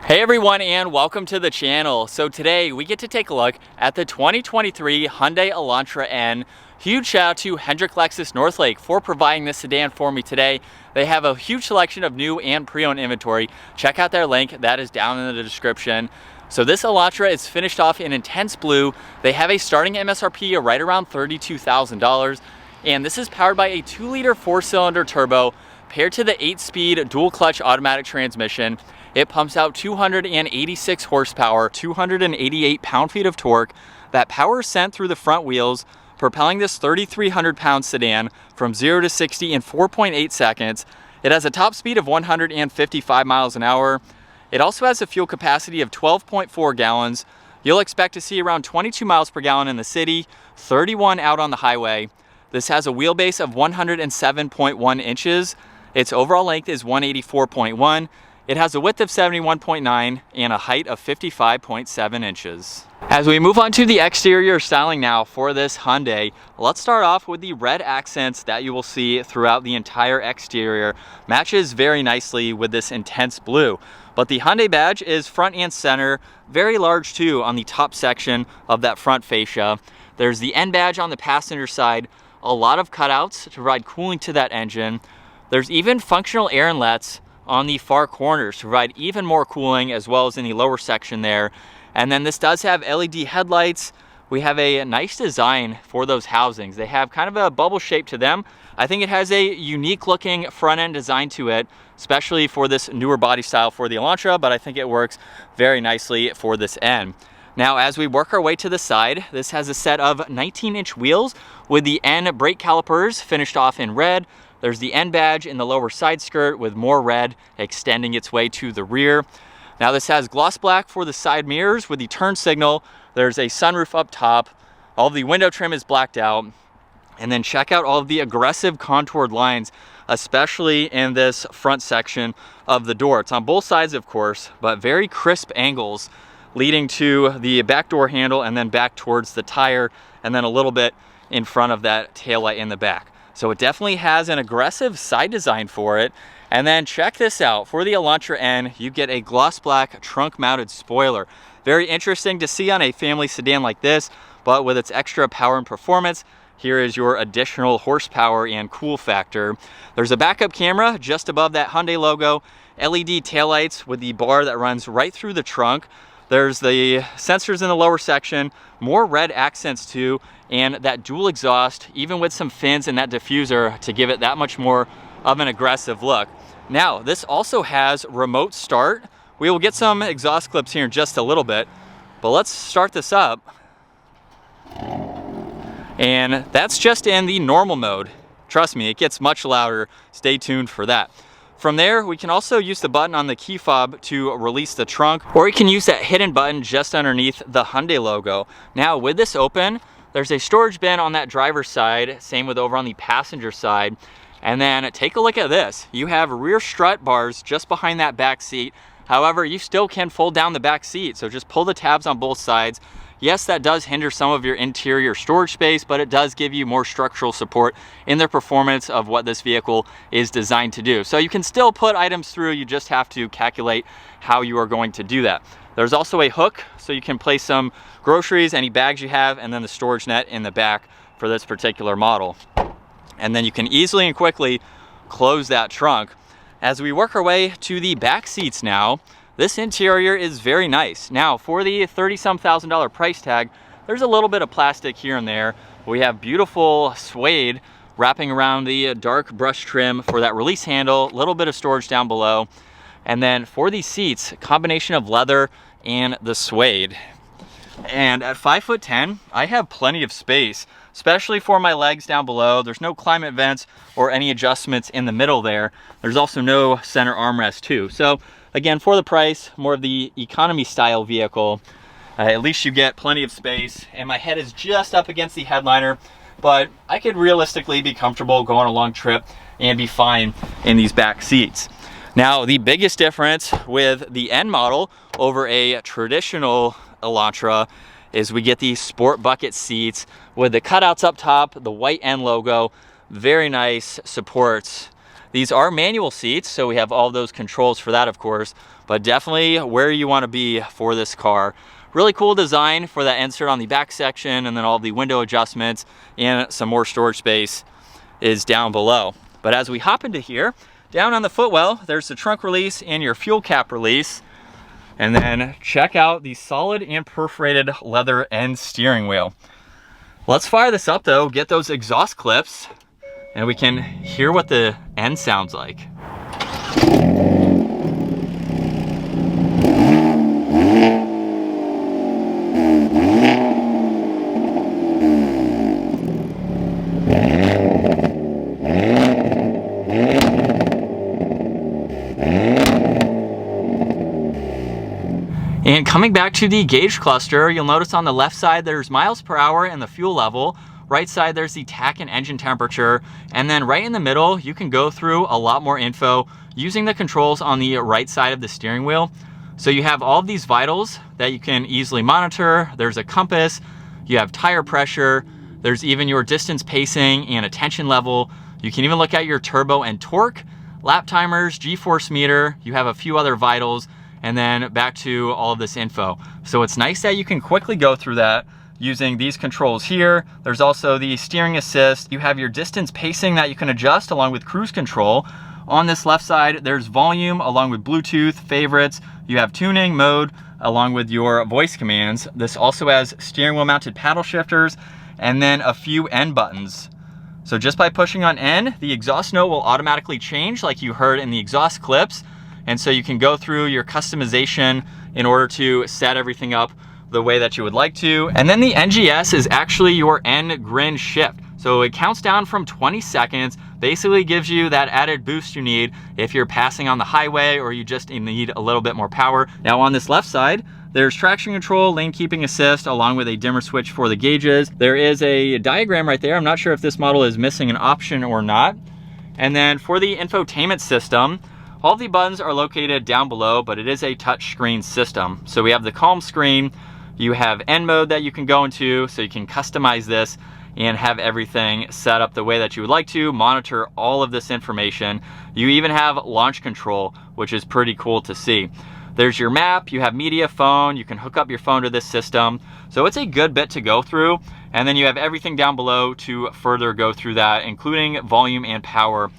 Hey everyone, and welcome to the channel. So today we get to take a look at the 2023 Hyundai Elantra N. Huge shout out to Hendrick Lexus Northlake for providing this sedan for me today. They have a huge selection of new and pre-owned inventory. Check out their link, that is down in the description. So this Elantra is finished off in intense blue. They have a starting MSRP of right around $32,000. And this is powered by a 2-liter 4-cylinder turbo paired to the 8-speed dual clutch automatic transmission. It pumps out 286 horsepower, 288 pound-feet of torque. That power is sent through the front wheels, propelling this 3,300-pound sedan from 0 to 60 in 4.8 seconds. It has a top speed of 155 miles an hour. It also has a fuel capacity of 12.4 gallons. You'll expect to see around 22 miles per gallon in the city, 31 out on the highway. This has a wheelbase of 107.1 inches. Its overall length is 184.1. It has a width of 71.9 and a height of 55.7 inches. As we move on to the exterior styling now for this Hyundai, let's start off with the red accents that you will see throughout the entire exterior. Matches very nicely with this intense blue. But the Hyundai badge is front and center, very large too on the top section of that front fascia. There's the N badge on the passenger side, a lot of cutouts to provide cooling to that engine. There's even functional air inlets on the far corners to provide even more cooling, as well as in the lower section there. And then this does have LED headlights. We have a nice design for those housings. They have kind of a bubble shape to them. I think it has a unique looking front end design to it, especially for this newer body style for the Elantra, but I think it works very nicely for this N. Now, as we work our way to the side, this has a set of 19-inch wheels with the N brake calipers finished off in red. There's the N badge in the lower side skirt with more red extending its way to the rear. Now this has gloss black for the side mirrors with the turn signal. There's a sunroof up top. All of the window trim is blacked out. And then check out all of the aggressive contoured lines, especially in this front section of the door. It's on both sides, of course, but very crisp angles leading to the back door handle and then back towards the tire and then a little bit in front of that taillight in the back. So it definitely has an aggressive side design for it. And then check this out, for the Elantra N, you get a gloss black trunk mounted spoiler. Very interesting to see on a family sedan like this, but with its extra power and performance, here is your additional horsepower and cool factor. There's a backup camera just above that Hyundai logo, LED taillights with the bar that runs right through the trunk. There's the sensors in the lower section, more red accents too, and that dual exhaust, even with some fins and that diffuser to give it that much more of an aggressive look. Now, this also has remote start. We will get some exhaust clips here in just a little bit, but let's start this up. And that's just in the normal mode. Trust me, it gets much louder. Stay tuned for that. From there, we can also use the button on the key fob to release the trunk, or you can use that hidden button just underneath the Hyundai logo. Now, with this open, there's a storage bin on that driver's side, same with over on the passenger side. And then take a look at this. You have rear strut bars just behind that back seat. However, you still can fold down the back seat, so just pull the tabs on both sides. Yes, that does hinder some of your interior storage space, but it does give you more structural support in the performance of what this vehicle is designed to do. So you can still put items through, you just have to calculate how you are going to do that. There's also a hook, so you can place some groceries, any bags you have, and then the storage net in the back for this particular model. And then you can easily and quickly close that trunk. As we work our way to the back seats now, this interior is very nice. Now, for the $30-some thousand price tag, there's a little bit of plastic here and there. We have beautiful suede wrapping around the dark brush trim for that release handle, a little bit of storage down below. And then for these seats, a combination of leather and the suede. And at 5'10", I have plenty of space, especially for my legs down below. There's no climate vents or any adjustments in the middle there. There's also no center armrest too. So again, for the price, more of the economy style vehicle, at least you get plenty of space. And my head is just up against the headliner, but I could realistically be comfortable going a long trip and be fine in these back seats. Now, the biggest difference with the N model over a traditional Elantra is we get these sport bucket seats with the cutouts up top, the white N logo, very nice supports These are manual seats, so we have all those controls for that, of course, but definitely where you want to be for this car. Really cool design for that insert on the back section, and then all the window adjustments and some more storage space is down below. But as we hop into here, down on the footwell, there's the trunk release and your fuel cap release. And then check out the solid and perforated leather end steering wheel. Let's fire this up though, get those exhaust clips, and we can hear what the end sounds like. And coming back to the gauge cluster, you'll notice on the left side there's miles per hour and the fuel level. Right side there's the tach and engine temperature. And then right in the middle, you can go through a lot more info using the controls on the right side of the steering wheel. So you have all of these vitals that you can easily monitor. There's a compass, you have tire pressure, there's even your distance pacing and attention level. You can even look at your turbo and torque, lap timers, G-force meter. You have a few other vitals, and then back to all of this info. So it's nice that you can quickly go through that using these controls here. There's also the steering assist. You have your distance pacing that you can adjust along with cruise control. On this left side, there's volume along with Bluetooth, favorites. You have tuning mode along with your voice commands. This also has steering wheel mounted paddle shifters and then a few N buttons. So just by pushing on N, the exhaust note will automatically change like you heard in the exhaust clips. And so you can go through your customization in order to set everything up the way that you would like to. And then the NGS is actually your N grin shift. So it counts down from 20 seconds, basically gives you that added boost you need if you're passing on the highway or you just need a little bit more power. Now on this left side, there's traction control, lane keeping assist, along with a dimmer switch for the gauges. There is a diagram right there. I'm not sure if this model is missing an option or not. And then for the infotainment system, all the buttons are located down below, but it is a touch screen system. So we have the calm screen, you have N mode that you can go into, so you can customize this and have everything set up the way that you would like to, monitor all of this information. You even have launch control, which is pretty cool to see. There's your map, you have media, phone, you can hook up your phone to this system. So it's a good bit to go through. And then you have everything down below to further go through that, including volume and power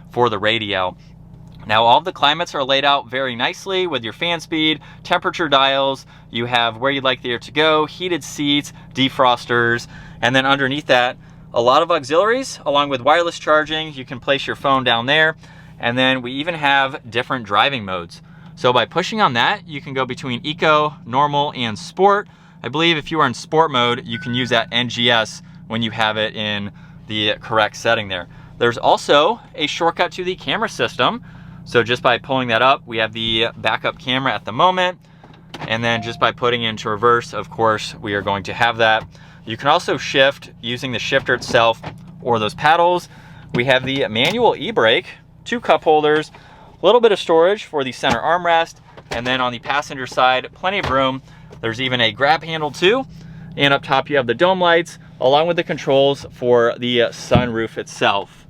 for the radio. Now all of the climates are laid out very nicely with your fan speed, temperature dials, you have where you'd like the air to go, heated seats, defrosters, and then underneath that, a lot of auxiliaries along with wireless charging. You can place your phone down there, and then we even have different driving modes. So by pushing on that, you can go between eco, normal, and sport. I believe if you are in sport mode, you can use that NGS when you have it in the correct setting there. There's also a shortcut to the camera system. So just by pulling that up, we have the backup camera at the moment. And then just by putting it into reverse, of course, we are going to have that. You can also shift using the shifter itself or those paddles. We have the manual e-brake, 2 cup holders, a little bit of storage for the center armrest. And then on the passenger side, plenty of room. There's even a grab handle too. And up top, you have the dome lights along with the controls for the sunroof itself.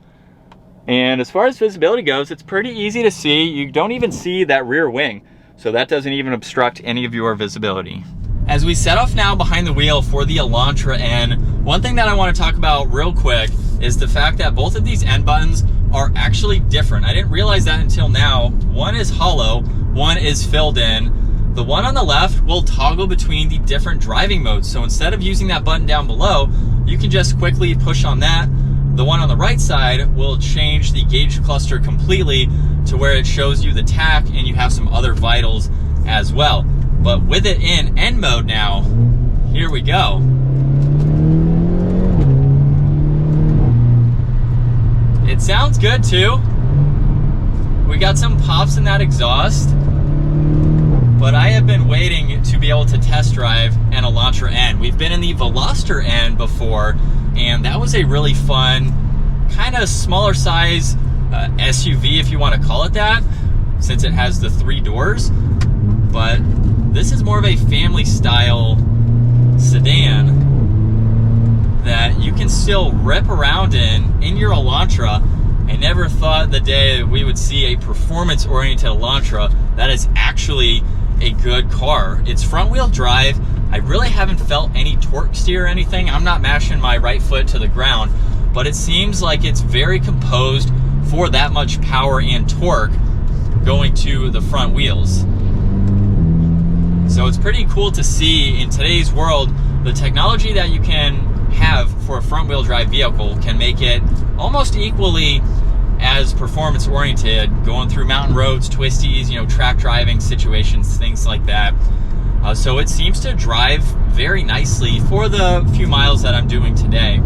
And as far as visibility goes, it's pretty easy to see. You don't even see that rear wing, so that doesn't even obstruct any of your visibility. As we set off now behind the wheel for the Elantra N, one thing that I want to talk about real quick is the fact that both of these N buttons are actually different. I didn't realize that until now. One is hollow, one is filled in. The one on the left will toggle between the different driving modes. So instead of using that button down below, you can just quickly push on that. The one on the right side will change the gauge cluster completely to where it shows you the tach and you have some other vitals as well. But with it in N mode now, here we go. It sounds good too. We got some pops in that exhaust, but I have been waiting to be able to test drive an Elantra N. We've been in the Veloster N before, and that was a really fun, kind of smaller size SUV, if you want to call it that, since it has the 3 doors. But this is more of a family style sedan that you can still rip around in your Elantra I never thought the day we would see a performance-oriented Elantra that is actually a good car. It's front-wheel drive. I really haven't felt any torque steer or anything. I'm not mashing my right foot to the ground, but it seems like it's very composed for that much power and torque going to the front wheels. So it's pretty cool to see in today's world, the technology that you can have for a front-wheel drive vehicle can make it almost equally as performance oriented, going through mountain roads, twisties, track driving situations, things like that. So it seems to drive very nicely for the few miles that I'm doing today.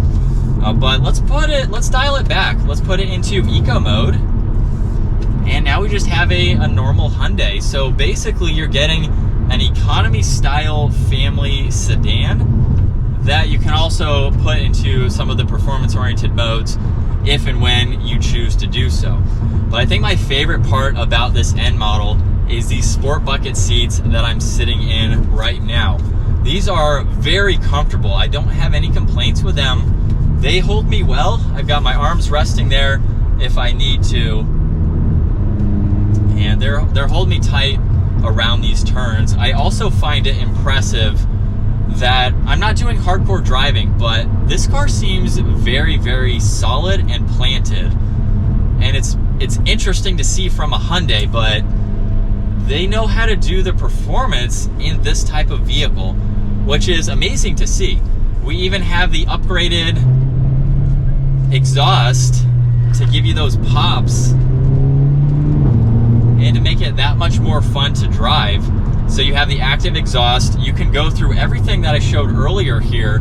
But let's dial it back. Let's put it into eco mode. And now we just have a normal Hyundai. So basically you're getting an economy style family sedan that you can also put into some of the performance oriented modes if and when you choose to do so. But I think my favorite part about this N model is these sport bucket seats that I'm sitting in right now. These are very comfortable. I don't have any complaints with them. They hold me well. I've got my arms resting there if I need to. And they're holding me tight around these turns. I also find it impressive that I'm not doing hardcore driving, but this car seems very, very solid and planted. And it's interesting to see from a Hyundai, but they know how to do the performance in this type of vehicle, which is amazing to see. We even have the upgraded exhaust to give you those pops and to make it that much more fun to drive. So you have the active exhaust. You can go through everything that I showed earlier here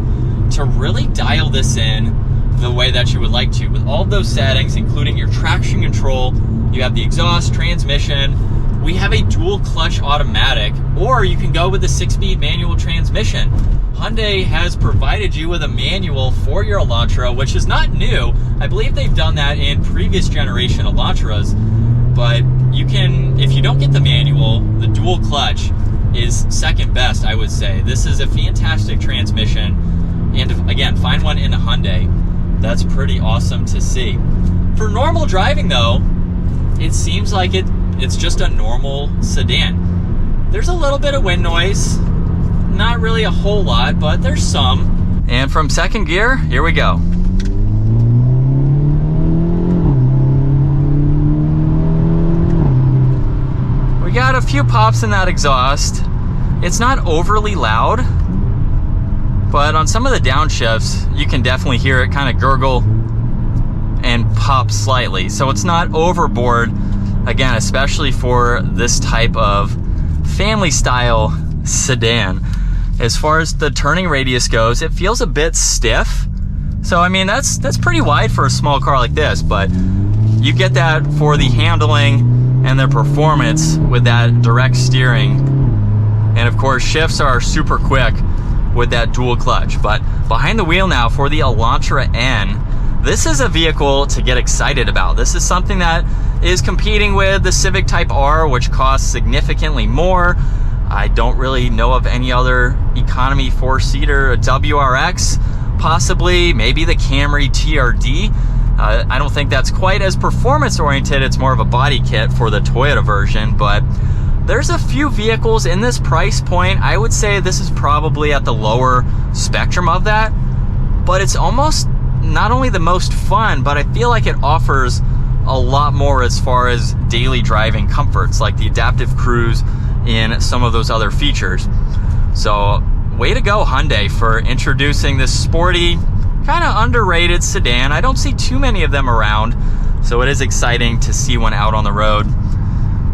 to really dial this in the way that you would like to. With all of those settings, including your traction control, you have the exhaust, transmission. We have a dual clutch automatic, or you can go with the 6-speed manual transmission. Hyundai has provided you with a manual for your Elantra, which is not new. I believe they've done that in previous generation Elantras, but you can, if you don't get the manual, the dual clutch is second best, I would say. This is a fantastic transmission, and again, find one in a Hyundai. That's pretty awesome to see. For normal driving though, it seems like it's just a normal sedan. There's a little bit of wind noise, not really a whole lot, but there's some. And from second gear, here we go. We got a few pops in that exhaust. It's not overly loud, but on some of the downshifts, you can definitely hear it kind of gurgle and pop slightly. So it's not overboard, again, especially for this type of family style sedan. As far as the turning radius goes, it feels a bit stiff. So I mean, that's pretty wide for a small car like this, but you get that for the handling and the performance with that direct steering. And of course, shifts are super quick with that dual clutch. But behind the wheel now for the Elantra N, this is a vehicle to get excited about. This is something that is competing with the Civic Type R, which costs significantly more. I don't really know of any other economy four-seater, a WRX, possibly, maybe the Camry TRD. I don't think that's quite as performance-oriented. It's more of a body kit for the Toyota version, but there's a few vehicles in this price point. I would say this is probably at the lower spectrum of that, but it's almost not only the most fun, but I feel like it offers a lot more as far as daily driving comforts, like the adaptive cruise and some of those other features. So way to go, Hyundai, for introducing this sporty, kind of underrated sedan. I don't see too many of them around, so it is exciting to see one out on the road.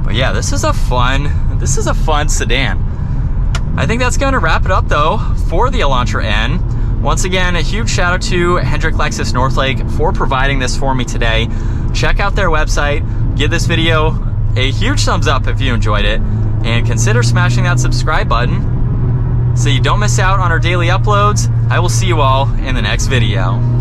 But yeah, this is a fun sedan. I think that's going to wrap it up though for the Elantra N. Once again, a huge shout out to Hendrick Lexus Northlake for providing this for me today. Check out their website, give this video a huge thumbs up if you enjoyed it, and consider smashing that subscribe button so you don't miss out on our daily uploads. I will see you all in the next video.